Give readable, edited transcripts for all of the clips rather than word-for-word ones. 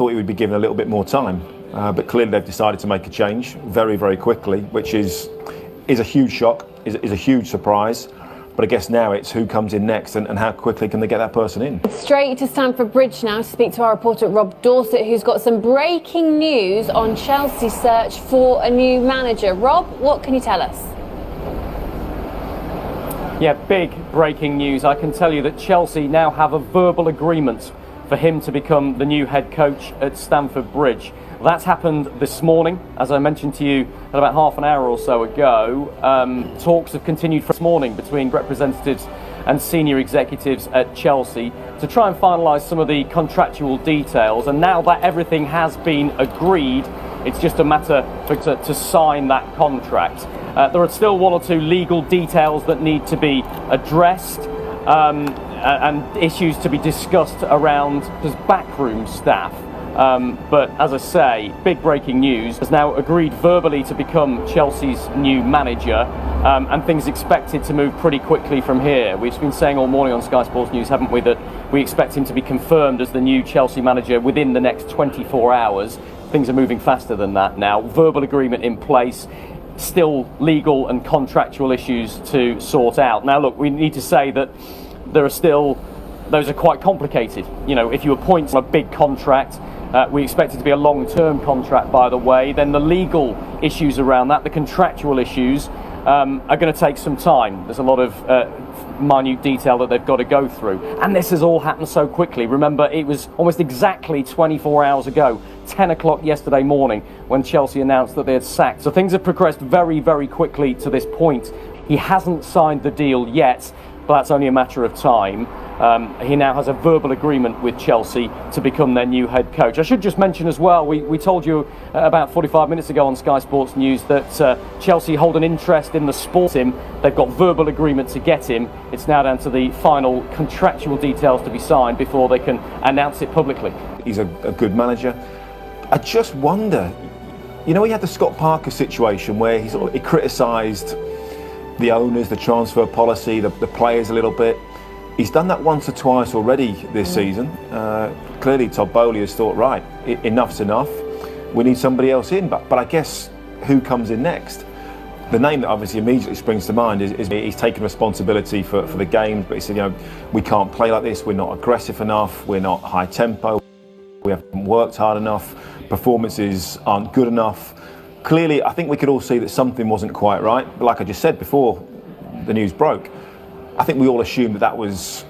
thought he would be given a little bit more time, but clearly they've decided to make a change very, very quickly, which is a huge shock, is a huge surprise. But I guess now it's who comes in next and how quickly can they get that person in. Straight to Stamford Bridge now to speak to our reporter Rob Dorset, who's got some breaking news on Chelsea's search for a new manager. Rob, what can you tell us? Yeah, big breaking news. I can tell you that Chelsea now have a verbal agreement for him to become the new head coach at Stamford Bridge. That's happened this morning, as I mentioned to you about half an hour or so ago. Talks have continued this morning between representatives and senior executives at Chelsea to try and finalise some of the contractual details. And now that everything has been agreed, it's just a matter to sign that contract. There are still one or two legal details that need to be addressed and issues to be discussed around just backroom staff. But as I say, big breaking news, has now agreed verbally to become Chelsea's new manager, and things expected to move pretty quickly from here. We've been saying all morning on Sky Sports News, haven't we, that we expect him to be confirmed as the new Chelsea manager within the next 24 hours. Things are moving faster than that now. Verbal agreement in place, still legal and contractual issues to sort out. Now look, we need to say that there are still, those are quite complicated. You know, if you appoint a big contract, we expect it to be a long-term contract, by the way, then the legal issues around that, the contractual issues, are going to take some time. There's a lot of minute detail that they've got to go through. And this has all happened so quickly. Remember, it was almost exactly 24 hours ago, 10 o'clock yesterday morning, when Chelsea announced that they had sacked. So things have progressed very, very quickly to this point. He hasn't signed the deal yet, but that's only a matter of time. He now has a verbal agreement with Chelsea to become their new head coach. I should just mention as well, we told you about 45 minutes ago on Sky Sports News that Chelsea hold an interest in the sport team. They've got verbal agreement to get him. It's now down to the final contractual details to be signed before they can announce it publicly. He's a good manager. I just wonder, you know, he had the Scott Parker situation where he criticised the owners, the transfer policy, the players a little bit. He's done that once or twice already this season. Clearly Todd Bowley has thought, right, enough's enough. We need somebody else in. But I guess who comes in next? The name that obviously immediately springs to mind is he's taken responsibility for the game, but he said, you know, we can't play like this. We're not aggressive enough. We're not high tempo. We haven't worked hard enough. Performances aren't good enough. Clearly, I think we could all see that something wasn't quite right. But like I just said before the news broke, I think we all assumed that was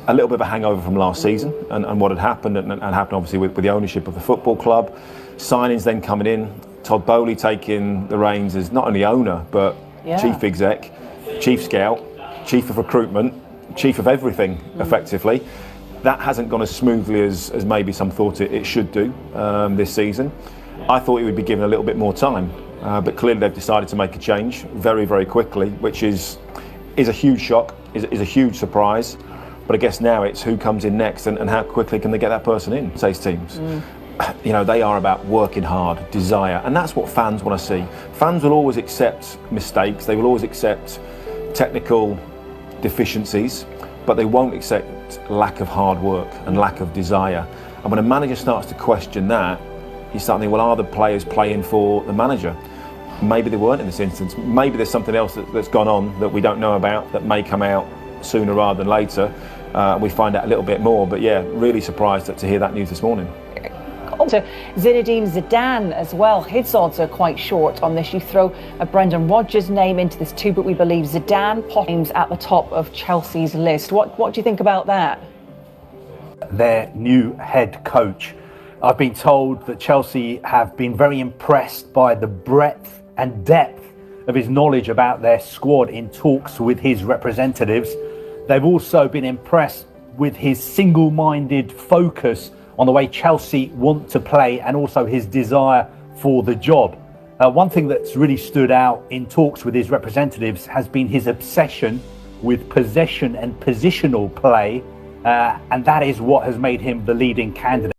a little bit of a hangover from last season and what had happened and happened obviously with the ownership of the football club. Signings then coming in, Todd Bowley taking the reins as not only owner but chief exec, chief scout, chief of recruitment, chief of everything effectively. That hasn't gone as smoothly as maybe some thought it should do this season. I thought he would be given a little bit more time, but clearly they've decided to make a change very, very quickly, which is a huge shock, is a huge surprise. But I guess now it's who comes in next and how quickly can they get that person in, says teams. You know, they are about working hard, desire, and that's what fans want to see. Fans will always accept mistakes, they will always accept technical deficiencies, but they won't accept lack of hard work and lack of desire. And when a manager starts to question that, you start thinking, well, are the players playing for the manager? Maybe they weren't in this instance. Maybe there's something else that's gone on that we don't know about that may come out sooner rather than later. We find out a little bit more. But yeah, really surprised to hear that news this morning. To Zinedine Zidane as well. His odds are quite short on this. You throw a Brendan Rodgers name into this too, but we believe Zidane names at the top of Chelsea's list. What do you think about that? Their new head coach. I've been told that Chelsea have been very impressed by the breadth and depth of his knowledge about their squad in talks with his representatives. They've also been impressed with his single-minded focus on the way Chelsea want to play and also his desire for the job. One thing that's really stood out in talks with his representatives has been his obsession with possession and positional play, and that is what has made him the leading candidate.